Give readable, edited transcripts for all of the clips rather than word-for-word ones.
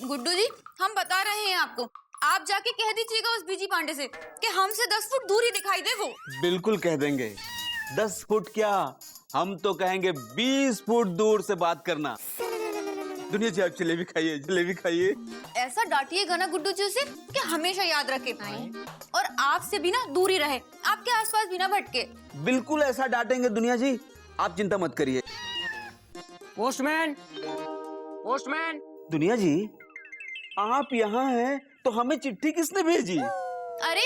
गुड्डू जी, हम बता रहे हैं आपको, आप जाके कह दीजिएगा उस बीजी पांडे से कि हमसे 10 फुट दूर ही दिखाई दे वो। बिल्कुल कह देंगे। 10 फुट क्या, हम तो कहेंगे 20 फुट दूर से बात करना। दुनिया जी, आप जलेबी खाइए, जलेबी खाइए। ऐसा डांटिएगा ना गुड्डू जी उसे कि हमेशा याद रखे और आपसे भी ना दूर ही रहे, आपके आसपास भी ना भटके। बिल्कुल ऐसा डांटेंगे दुनिया जी, आप चिंता मत करिए। Postman, postman. दुनिया जी, आप यहाँ हैं तो हमें चिट्ठी किसने भेजी? अरे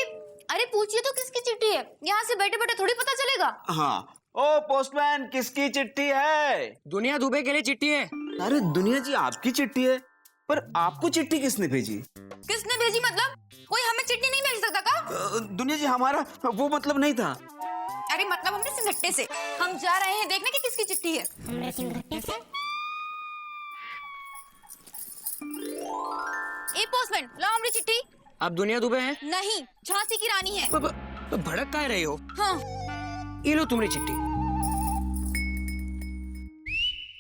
अरे पूछिए तो किसकी चिट्ठी है, यहाँ से बैठे बैठे थोड़ी पता चलेगा। हाँ, ओ पोस्टमैन, किसकी चिट्ठी है? दुनिया दुबे के लिए चिट्ठी है। अरे दुनिया जी, आपकी चिट्ठी है, पर आपको चिट्ठी किसने भेजी? किसने भेजी मतलब? कोई हमें चिट्ठी नहीं भेज सकता का? दुनिया जी, हमारा वो मतलब नहीं था। अरे मतलब हमने सिंगट्टे से, हम जा रहे हैं देखने की किसकी चिट्ठी है। हमने सिंगट्टे से। ए पोस्टमैन, लाओ हमारी चिट्ठी। आप दुनिया दुबे हैं? नहीं, झांसी की रानी है। तो भड़क काहे रही हो? हाँ। ये लो तुम्हारी चिट्ठी।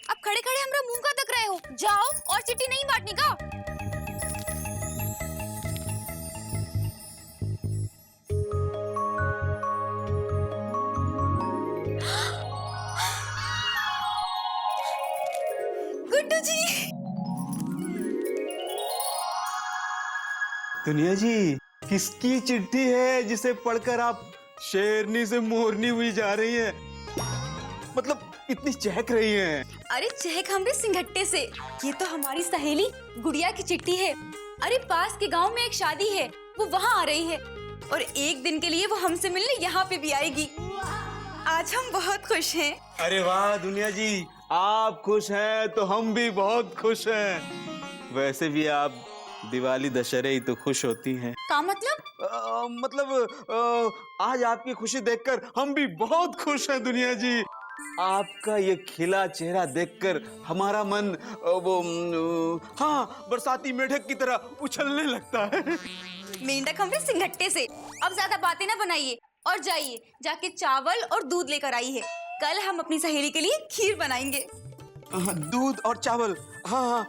अब खड़े खड़े हमरा मुंह का तक रहे हो, जाओ और चिट्ठी नहीं बांटनी का। गुड्डू जी। दुनिया जी, किसकी चिट्ठी है जिसे पढ़कर आप शेरनी से मोरनी हुई जा रही हैं? मतलब इतनी चहक रही हैं। अरे चहक हमरे सिंगट्टे से, ये तो हमारी सहेली गुड़िया की चिट्ठी है। अरे पास के गांव में एक शादी है, वो वहाँ आ रही है और एक दिन के लिए वो हमसे मिलने यहाँ पे भी आएगी। आज हम बहुत खुश हैं। अरे वाह दुनिया जी, आप खुश हैं तो हम भी बहुत खुश हैं। वैसे भी आप दिवाली दशहरे ही तो खुश होती हैं। का मतलब? आज आपकी खुशी देखकर हम भी बहुत खुश हैं दुनिया जी। आपका ये खिला चेहरा देखकर हमारा मन हाँ, बरसाती मेढक की तरह उछलने लगता है। मेंढक हमरे सिंगट्टे से। अब ज्यादा बातें ना बनाइए और जाइए, जाके चावल और दूध लेकर आई है। कल हम अपनी सहेली के लिए खीर बनाएंगे। दूध और चावल, हाँ हाँ,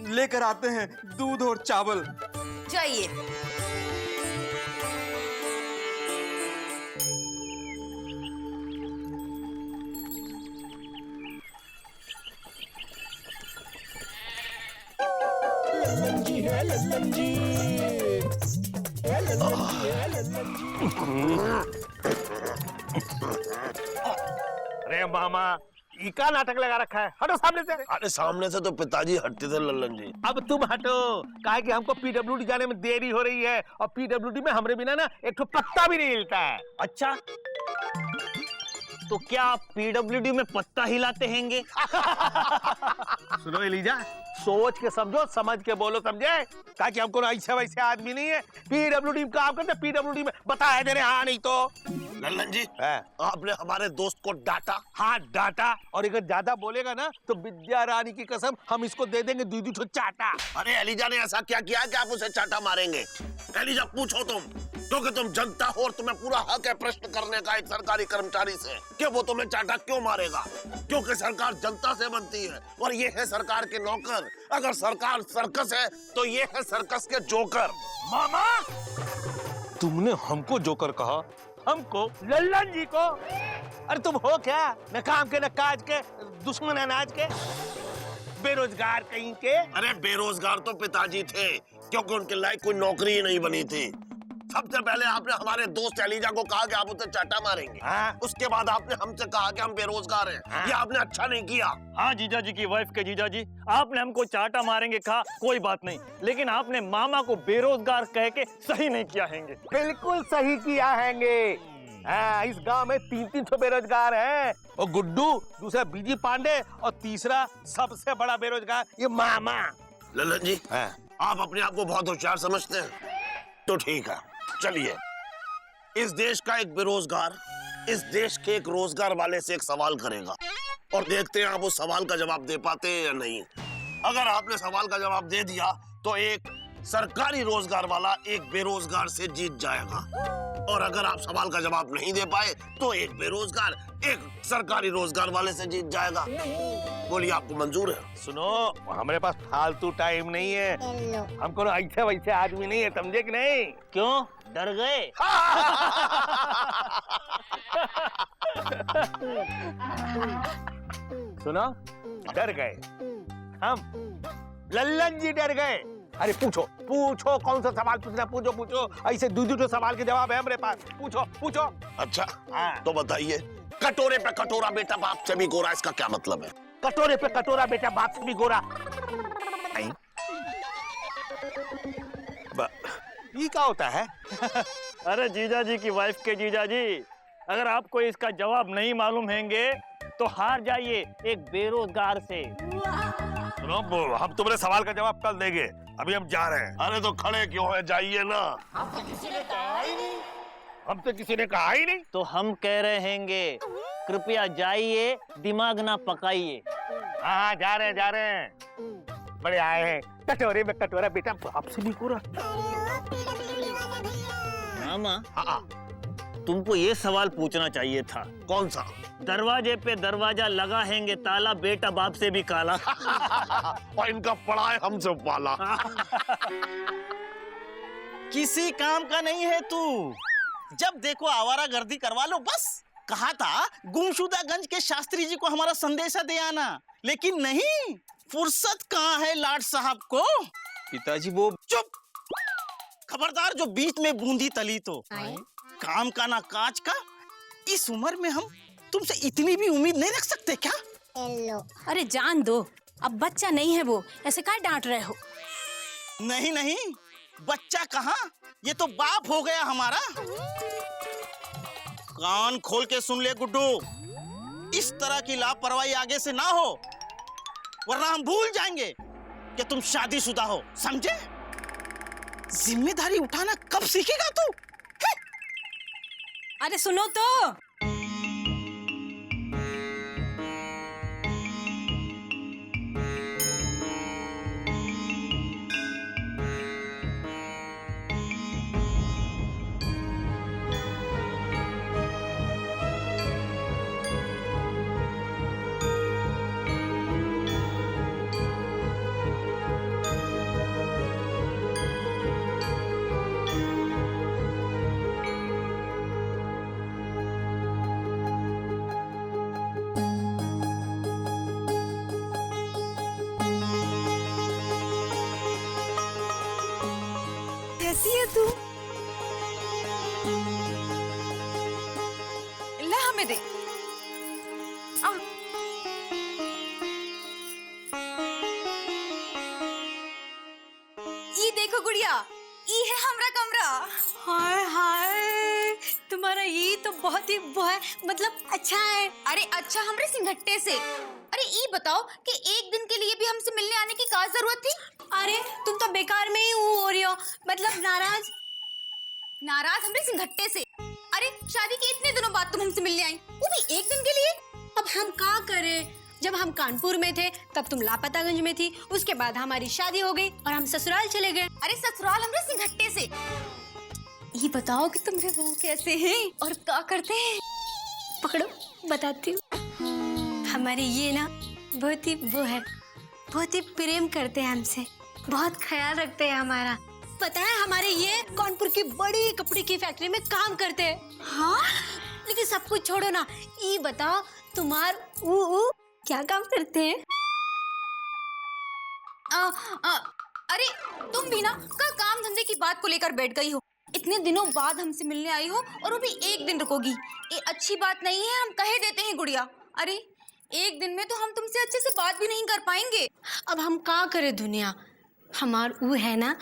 लेकर आते हैं दूध और चावल। जाइए। लल्लन जी है, लल्लन जी है, लल्लन जी है, लल्लन जी। अरे मामा, इका नाटक लगा रखा है, हटो सामने से। अरे सामने से तो पिताजी हटते थे लल्लन जी। अब तुम हटो, काहे कि हमको पीडब्ल्यूडी जाने में देरी हो रही है और पीडब्ल्यूडी में हमरे बिना ना एक तो पत्ता भी नहीं हिलता है। अच्छा, तो क्या आप पीडब्ल्यूडी में पत्ता हिलाते हैंगे? सुनो एलिजा, सोच के समझो, समझ के बोलो, समझे? ताकि हमको ऐसे वैसे आदमी नहीं है। पीडब्ल्यूडी का काम करते, पीडब्ल्यूडी में बताया दे रहे, हाँ नहीं तो। लल्लन जी, है। आपने हमारे दोस्त को डांटा। हाँ डांटा, और अगर ज्यादा बोलेगा ना तो विद्या रानी की कसम हम इसको दे देंगे दूधी ठो चाटा। अरे एलिजा ने ऐसा क्या किया कि आप उसे चाटा मारेंगे? एलिजा पूछो तुम, क्योंकि तुम जनता हो और तुम्हें पूरा हक है प्रश्न करने का एक सरकारी कर्मचारी से कि वो तुम्हें चाटा क्यों मारेगा। क्योंकि सरकार जनता से बनती है और ये है सरकार के नौकर। अगर सरकार सर्कस है तो ये है सर्कस के जोकर। मामा, तुमने हमको जोकर कहा, हमको लल्लन जी को? अरे तुम हो क्या, न काम के न काज के, दुश्मन अनाज के, बेरोजगार कहीं के। अरे बेरोजगार तो पिताजी थे, क्योंकि उनके लायक कोई नौकरी ही नहीं बनी थी। सबसे पहले आपने हमारे दोस्त एलिजा को कहा कि आप उसे चाटा मारेंगे। हाँ? उसके बाद आपने हमसे कहा कि हम बेरोजगार हैं। हाँ? ये आपने अच्छा नहीं किया। हाँ जीजा जी की वाइफ के जीजा जी, आपने हमको चाटा मारेंगे कहा, कोई बात नहीं, लेकिन आपने मामा को बेरोजगार कह के सही नहीं किया हैंगे। बिल्कुल सही किया हैंगे। हाँ, इस गांव में 300 बेरोजगार हैं और गुड्डू, दूसरा बीजी पांडे और तीसरा सबसे बड़ा बेरोजगार ये मामा। लल्लन जी, हाँ। आप अपने आप को बहुत होशियार समझते हैं, तो ठीक है, चलिए। इस देश का एक बेरोजगार इस देश के एक रोजगार वाले से एक सवाल करेगा और देखते हैं आप उस सवाल का जवाब दे पाते हैं या नहीं। अगर आपने सवाल का जवाब दे दिया तो एक सरकारी रोजगार वाला एक बेरोजगार से जीत जाएगा। और अगर आप सवाल का जवाब नहीं दे पाए तो एक बेरोजगार एक सरकारी रोजगार वाले से जीत जाएगा। बोलिए, आपको मंजूर है? सुनो, हमारे पास फालतू टाइम नहीं है, हमको ऐसे वैसे आदमी नहीं है, समझे कि नहीं? क्यों डर गए? सुनो, डर गए हम, लल्लन जी डर गए। अरे पूछो पूछो, कौन सा सवाल पूछना, पूछो पूछो, ऐसे दो सवाल के जवाब है हमारे पास, पूछो पूछो। अच्छा, हाँ। तो बताइए, कटोरे पे कटोरा बेटा बाप से भी गोरा, इसका क्या मतलब है? कटोरे पे कटोरा बेटा बाप से भी गोरा, ये क्या होता है? अरे जीजा जी की वाइफ के जीजा जी, अगर आपको इसका जवाब नहीं मालूम हैंगे तो हार जाइए एक बेरोजगार से। सुनो, हम तुम्हारे सवाल का जवाब कल देंगे, अभी हम जा रहे हैं। अरे तो खड़े क्यों है, जाइए ना। हमसे किसी ने कहा ही नहीं। तो हम कह रहे हैंगे, कृपया जाइए, दिमाग ना पकाइए। हाँ, जा रहे हैं, बड़े आए हैं। कटोरे में कटोरा बेटा बाप से भी गोरा। मामा, हाँ, तुमको ये सवाल पूछना चाहिए था। कौन सा? दरवाजे पे दरवाजा लगा हैंगे ताला, बेटा बाप से भी काला। और इनका पड़ा है हमसे पाला। किसी काम का नहीं है तू, जब देखो आवारागर्दी करवा लो बस। कहा था गुमशुदागंज के शास्त्री जी को हमारा संदेशा दे आना, लेकिन नहीं, फुर्सत कहाँ है लाट साहब को। पिताजी वो चुप, खबरदार, जो बीच में बूंदी तली तो काम का ना काज का। इस उम्र में हम तुमसे इतनी भी उम्मीद नहीं रख सकते क्या? अरे जान दो, अब बच्चा नहीं है वो, ऐसे क्या डांट रहे हो? नहीं नहीं, बच्चा कहाँ, ये तो बाप हो गया हमारा। कान खोल के सुन ले गुड्डू, इस तरह की लापरवाही आगे से ना हो, वरना हम भूल जाएंगे कि तुम शादीशुदा हो, समझे? जिम्मेदारी उठाना कब सीखेगा तू? अरे सुनो तो, कैसी है तू? ला हमें दे। आ। ये देखो गुड़िया, ये है हमारा कमरा। हाय हाय, तुम्हारा ये तो बहुत ही मतलब अच्छा है। अरे अच्छा हमरे सिंघट्टे से। अरे ये बताओ कि एक दिन के लिए भी हमसे मिलने आने की क्या जरूरत थी? अरे तुम तो बेकार में ही हो रही हो, मतलब नाराज हमरे सिंघट्टे से। अरे शादी के इतने दिनों बाद तुम हमसे मिलने आई, वो भी एक दिन के लिए। अब हम क्या करें, जब हम कानपुर में थे तब तुम लापतागंज में थी, उसके बाद हमारी शादी हो गई और हम ससुराल चले गए। अरे ससुराल हमरे सिंघट्टे से। ये बताओ कि तुम्हारे वो कैसे हैं और क्या करते हैं? पकड़ो, बताती हूँ। हमारे ये ना बहुत ही वो है, बहुत ही प्रेम करते हैं हमसे, बहुत ख्याल रखते हैं हमारा। पता है हमारे ये कानपुर की बड़ी कपड़े की फैक्ट्री में काम करते हैं। हाँ, लेकिन सब कुछ छोड़ो ना, ये बताओ तुम्हार क्या काम करते हैं? अरे तुम भी ना का काम धंधे की बात को लेकर बैठ गई हो। इतने दिनों बाद हमसे मिलने आई हो और वो भी एक दिन रुकोगी, ये अच्छी बात नहीं है, हम कहे देते हैं गुड़िया। अरे एक दिन में तो हम तुमसे अच्छे से बात भी नहीं कर पाएंगे। अब हम क्या करें दुनिया, हमार ऊ है ना,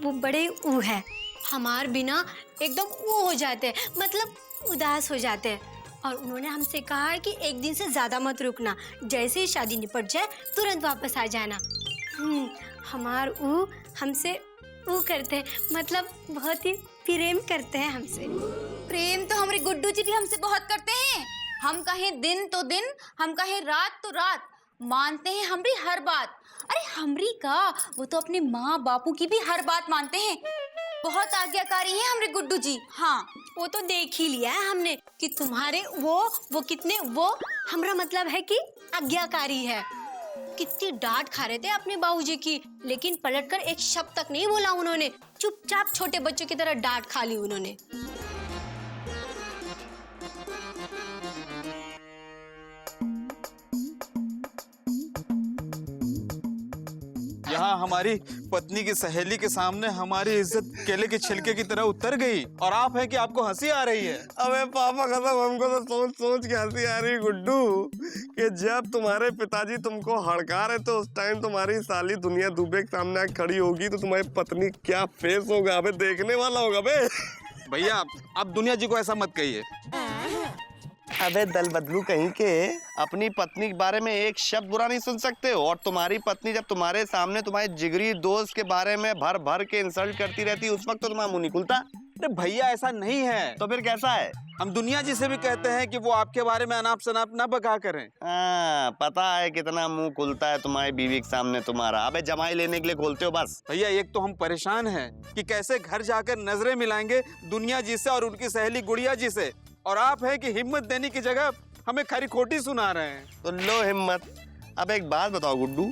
वो बड़े ऊ है, हमार बिना एकदम वो हो जाते हैं, मतलब उदास हो जाते हैं। और उन्होंने हमसे कहा है कि एक दिन से ज़्यादा मत रुकना, जैसे ही शादी निपट जाए तुरंत वापस आ जाना। हमार ऊ हमसे वो करते हैं, मतलब बहुत ही प्रेम करते हैं हमसे। प्रेम तो हमारे गुड्डू जी भी हमसे बहुत करते हैं। हम कहें दिन तो दिन, हम कहें रात तो रात, मानते हैं हमरी हर बात। अरे हमरी का, वो तो अपने माँ बापू की भी हर बात मानते हैं। बहुत आज्ञाकारी है हमारे गुड्डू जी। हाँ, वो तो देख ही लिया है हमने कि तुम्हारे वो कितने वो हमारा मतलब है कि आज्ञाकारी है। कितनी डांट खा रहे थे अपने बाबूजी की, लेकिन पलटकर एक शब्द तक नहीं बोला उन्होंने। चुपचाप छोटे बच्चों की तरह डांट खा ली उन्होंने। यहाँ हमारी पत्नी की सहेली के सामने हमारी इज्जत केले के छिलके की तरह उतर गई और आप हैं कि आपको हंसी आ रही है। अबे पापा कसम, हमको तो सोच सोच के हंसी आ रही गुड्डू कि जब तुम्हारे पिताजी तुमको हड़का रहे तो उस टाइम तुम्हारी साली दुनिया दुबे के सामने आके खड़ी होगी तो तुम्हारी पत्नी क्या फेस होगा। अबे देखने वाला होगा बे। भैया आप दुनिया जी को ऐसा मत कहिए। अबे दल बदलू कहीं के, अपनी पत्नी के बारे में एक शब्द बुरा नहीं सुन सकते हो। और तुम्हारी पत्नी जब तुम्हारे सामने तुम्हारे जिगरी दोस्त के बारे में भर भर के इंसल्ट करती रहती, उस वक्त तो तुम्हारा मुंह नहीं खुलता। अरे भैया ऐसा नहीं है। तो फिर कैसा है? हम दुनिया जी से भी कहते हैं कि वो आपके बारे में अनाप शनाप ना बका करें। हाँ, पता है कितना मुंह खुलता है तुम्हारी बीवी के सामने तुम्हारा। अबे जमाई लेने के लिए खोलते हो बस। भैया एक तो हम परेशान हैं कि कैसे घर जाकर नजरें मिलाएंगे दुनिया जी से और उनकी सहेली गुड़िया जी से, और आप हैं कि हिम्मत देने की जगह हमें खरी खोटी सुना रहे हैं। तो लो हिम्मत। अब एक बात बताओ गुड्डू,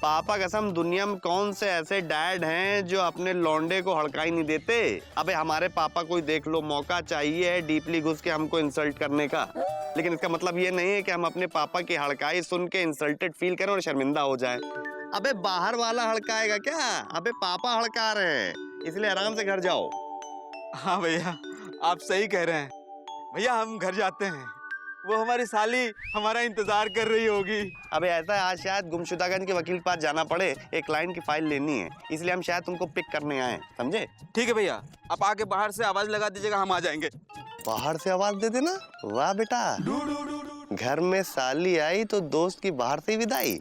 पापा कसम दुनिया में कौन से ऐसे डैड हैं जो अपने लौंडे को हड़काई नहीं देते? अबे हमारे पापा को ही देख लो, मौका चाहिए है डीपली घुस के हमको इंसल्ट करने का। लेकिन इसका मतलब ये नहीं है कि हम अपने पापा की हड़काई सुन के इंसल्टेड फील करें और शर्मिंदा हो जाए। अबे बाहर वाला हड़काएगा क्या? अबे पापा हड़का रहे हैं, इसलिए आराम से घर जाओ। हाँ भैया आप सही कह रहे हैं। भैया हम घर जाते हैं, वो हमारी साली हमारा इंतजार कर रही होगी। अबे ऐसा है, आज शायद गुमशुदागंज के वकील के पास जाना पड़े, एक क्लाइंट की फाइल लेनी है, इसलिए हम शायद तुमको पिक करने आए, समझे? ठीक है भैया, आप आके बाहर से आवाज लगा दीजिएगा, हम आ जाएंगे। बाहर से आवाज दे देना। वाह बेटा, घर में साली आई तो दोस्त की बाहर से ही विदाई।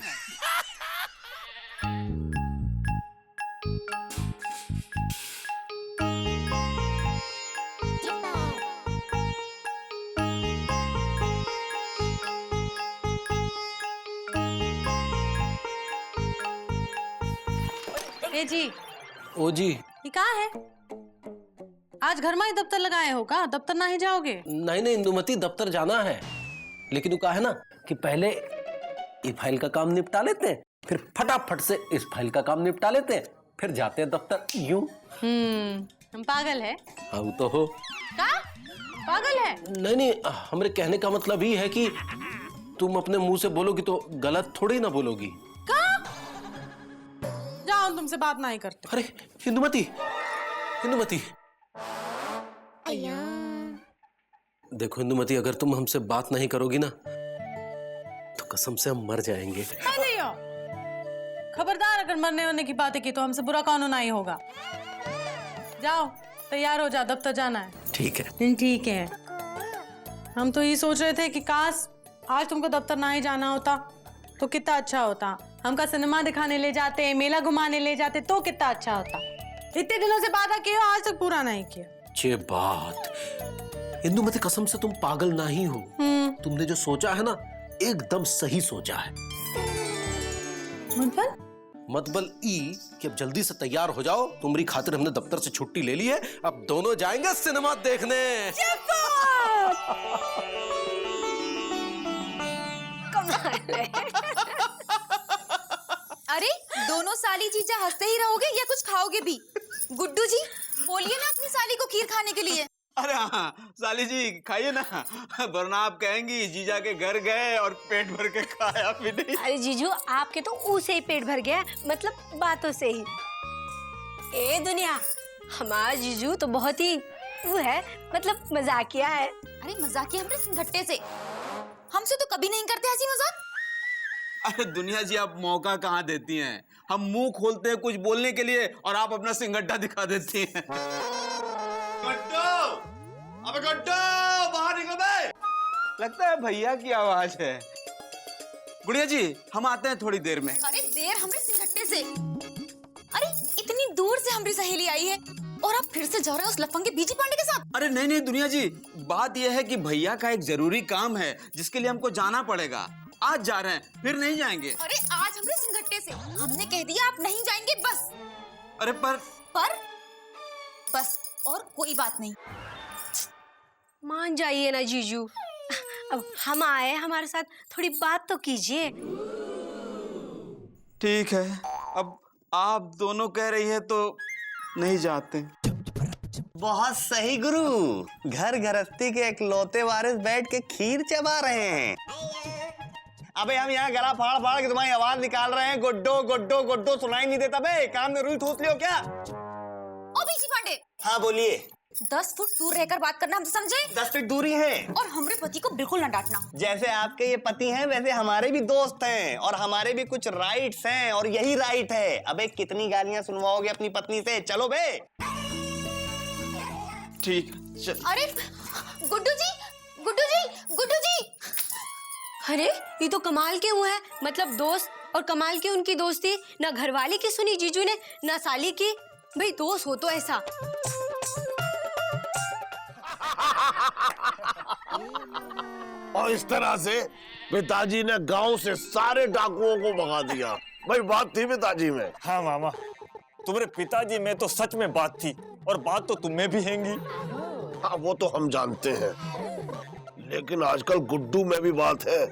ए जी, ओ जी, ये कहाँ है? आज घर में ही दफ्तर लगाए हो का? दफ्तर ना ही जाओगे? नहीं नहीं इंदुमती, दफ्तर जाना है, लेकिन वो कहा है ना कि पहले ये फाइल का काम निपटा लेते हैं, फिर फटाफट से इस फाइल का काम निपटा लेते हैं, फिर जाते हैं दफ्तर। यूं हम पागल है? हाँ वो तो हो। का? पागल है? नहीं नहीं, हमारे कहने का मतलब ये है कि तुम अपने मुंह से बोलोगी तो गलत थोड़ी ना बोलोगी। जाओ, तुमसे बात नहीं करते। अरे इंदुमती, इंदुमती, देखो इंदुमती, अगर तुम हमसे बात नहीं करोगी ना तो कसम से हम मर जाएंगे। अरे खबरदार, अगर मरने वरने की बातें की तो हमसे बुरा कानून नहीं होगा। जाओ तैयार हो जा, दफ्तर जाना है। ठीक है। ठीक है। हम तो ये सोच रहे थे कि काश आज तुमको दफ्तर ना ही जाना होता तो कितना अच्छा होता। हमका सिनेमा दिखाने ले जाते, मेला घुमाने ले जाते तो कितना अच्छा होता। इतने दिनों से वादा किया, आज तक पूरा नहीं किया। ये बात इंदुमती, कसम से तुम पागल नहीं हो। तुमने जो सोचा है ना एकदम सही सोचा है। मतलब ई कि अब जल्दी से तैयार हो जाओ, तुम्हारी खातिर हमने दफ्तर से छुट्टी ले ली है, अब दोनों जाएंगे सिनेमा देखने। अरे दोनों साली जीजा हंसते ही रहोगे या कुछ खाओगे भी? गुड्डू जी बोलिए ना अपनी साली को खीर खाने के लिए। अरे हाँ साली जी खाइए ना, वरना आप कहेंगी जीजा के घर गए और पेट भर के खाया भी नहीं। अरे जीजू, आपके तो ऊ से ही पेट भर गया, मतलब बातों से ही। ए दुनिया, हमारा जीजू तो बहुत ही वो है, मतलब मजाकिया है। अरे मजाकिया हमने सिंघट्टे से, हमसे तो कभी नहीं करते हंसी मजाक। अरे दुनिया जी आप मौका कहाँ देती हैं? हम मुंह खोलते हैं कुछ बोलने के लिए और आप अपना सिंगट्टा दिखा देती हैं। गड्डो! अबे गड्डो, बाहर निकल बे! लगता है भैया की आवाज है। गुड़िया जी हम आते हैं थोड़ी देर में। अरे देर हमरे सिंघट्टे से। अरे इतनी दूर से हमारी सहेली आई है और आप फिर से जा रहे हो उस लफंगे बीजी पांडे के साथ? अरे नहीं नहीं दुनिया जी, बात यह है कि भैया का एक जरूरी काम है जिसके लिए हमको जाना पड़ेगा। आज जा रहे हैं, फिर नहीं जाएंगे। अरे आज हमरे सिंघट्टे से हमने कह दिया आप नहीं जाएंगे बस। अरे पर बस और कोई बात नहीं। मान जाइए ना जीजू, अब हम आए, हमारे साथ थोड़ी बात तो कीजिए। ठीक है, अब आप दोनों कह रही है तो नहीं जाते। बहुत सही गुरु, घर गृहस्थी के इकलौते वारिस बैठ के खीर चबा रहे हैं। अबे हम यहाँ गला फाड़ फाड़ के तुम्हारी आवाज निकाल रहे हैं, गुड्डो गुड्डो गुड्डो, सुनाई नहीं देता बे? काम में रुई ठूस लियो क्या? ओ बीजी पांडे, हाँ बोलिए। 10 फुट दूर रहकर बात करना हम समझे। 10 फीट दूरी है। और हमारे पति को बिल्कुल ना डांटना। जैसे आपके ये पति हैं वैसे हमारे भी दोस्त हैं और हमारे भी कुछ राइट्स हैं और यही राइट है। अबे कितनी गालियां सुनवाओगे अपनी पत्नी से? चलो बे। ठीक, चल। अरे गुड्डू जी, गुड्डू जी, गुड्डू जी। अरे ये तो कमाल के हुए हैं, मतलब दोस्त, और कमाल की उनकी दोस्ती ना घरवाली की सुनी जीजू ने ना साली की। भाई दोस्त हो तो ऐसा। और इस तरह से पिताजी ने गांव से सारे डाकुओं को भगा दिया। भाई बात थी पिताजी में। हाँ मामा, तुम्हारे पिताजी में तो सच में बात थी, और बात तो तुम में भी हैंगी। हाँ वो तो हम जानते हैं, लेकिन आजकल गुड्डू में भी बात है।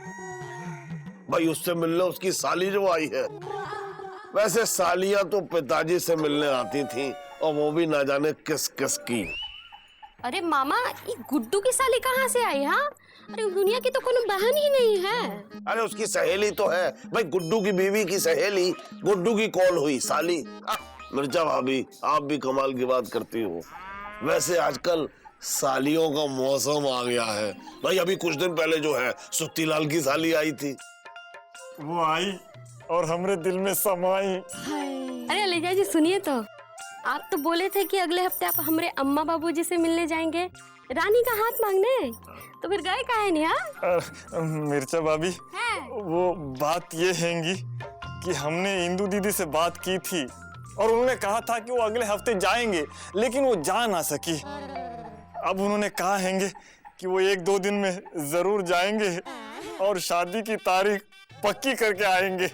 भाई उससे मिलने उसकी साली जो आई है। वैसे सालियां तो पिताजी से मिलने आती थी, और वो भी ना जाने किस किस की। अरे मामा, ये गुड्डू की साली कहाँ से आई? हाँ, अरे दुनिया की तो कोई बहन ही नहीं है। अरे उसकी सहेली तो है भाई, गुड्डू की बीवी की सहेली। गुड्डू की कौन हुई साली? मिर्जा भाभी, आप भी कमाल की बात करती हो। वैसे आजकल सालियों का मौसम आ गया है भाई। अभी कुछ दिन पहले जो है सुत्तीलाल की साली आई थी। वो आई और हमरे दिल में समाई। अरे अलीजा जी सुनिए तो, आप तो बोले थे कि अगले हफ्ते आप हमारे अम्मा बाबूजी से मिलने जाएंगे रानी का हाथ मांगने, तो फिर गए काहे नहीं? हाँ मिर्चा भाभी, वो बात ये हैंगी कि हमने इंदू दीदी से बात की थी और उन्होंने कहा था कि वो अगले हफ्ते जाएंगे, लेकिन वो जा ना सकी। अब उन्होंने कहा हैंगे कि वो 1-2 दिन में जरूर जाएंगे और शादी की तारीख पक्की करके आएंगे।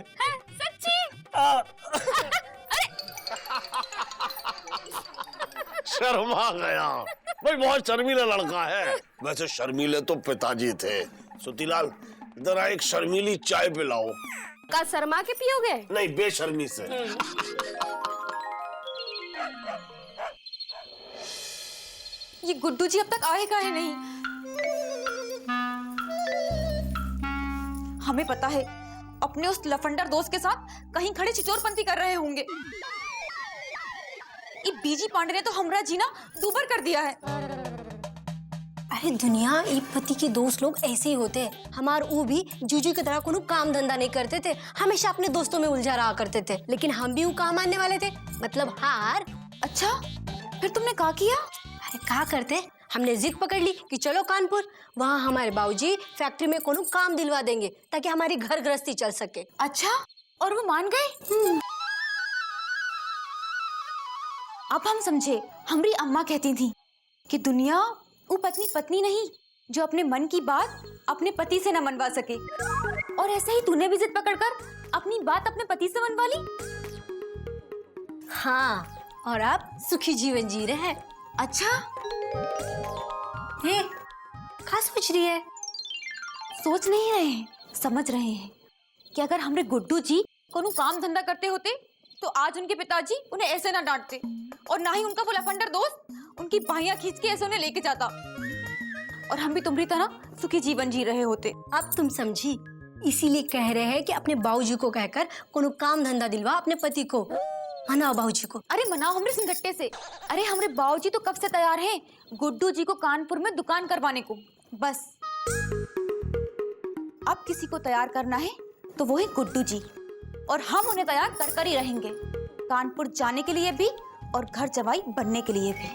शर्मा गया भाई, बहुत शर्मीला लड़का है। वैसे शर्मीले तो पिताजी थे। सुतीलाल जरा एक शर्मीली चाय पिलाओ। का शर्मा के पियोगे? नहीं, बेशर्मी से। ये गुड्डू जी अब तक आए काहे नहीं? हमें पता है अपने उस लफंडर दोस्त के साथ कहीं खड़े छिचोरपंती कर रहे होंगे। ये बीजी पांडे ने तो हमरा जीना दूभर कर दिया है। अरे दुनिया, ये पति के दोस्त लोग ऐसे ही होते हैं। हमार वो भी जूजू की तरह कोनो काम धंधा नहीं करते थे, हमेशा अपने दोस्तों में उलझा रहा करते थे। लेकिन हम भी वो काम मानने वाले थे, मतलब हार। अच्छा, फिर तुमने क्या किया? अरे क्या करते, हमने जिद पकड़ ली कि चलो कानपुर, वहाँ हमारे बाबूजी फैक्ट्री में कोनो काम दिलवा देंगे ताकि हमारी घर गृहस्थी चल सके। अच्छा, और वो मान गए? अब हम समझे। हमारी अम्मा कहती थी कि दुनिया वो पत्नी नहीं जो अपने मन की बात अपने पति से न मनवा सके, और ऐसे ही तूने भी जिद पकड़कर अपनी बात अपने पति से मनवा ली। हाँ, और आप सुखी जीवन जी रहे हैं। अच्छा, ये क्या सोच रही है? सोच नहीं रहे हैं, समझ रहे हैं कि अगर हमारे गुड्डू जी कोनो काम धंधा करते होते तो आज उनके पिताजी उन्हें ऐसे ना डांटते, और ना ही उनका वो लफंडर दोस्त उनकी बाहियां खींच के ऐसे उन्हें लेके जाता, और हम भी तुम्हारी तरह सुखी जीवन जी रहे होते। अब तुम समझी, इसीलिए कह रहे हैं कि अपने बाबूजी को कहकर कोनो काम धंधा दिलवा अपने पति को। मनाओ बाबूजी को। अरे मनाओ हमरे सिंगट्टे से। अरे हमारे बाबूजी तो कब से तैयार हैं गुड्डू जी को कानपुर में दुकान करवाने को। बस अब किसी को तैयार करना है तो वो है गुड्डू जी, और हम उन्हें तैयार कर ही रहेंगे, कानपुर जाने के लिए भी और घर जवाई बनने के लिए भी।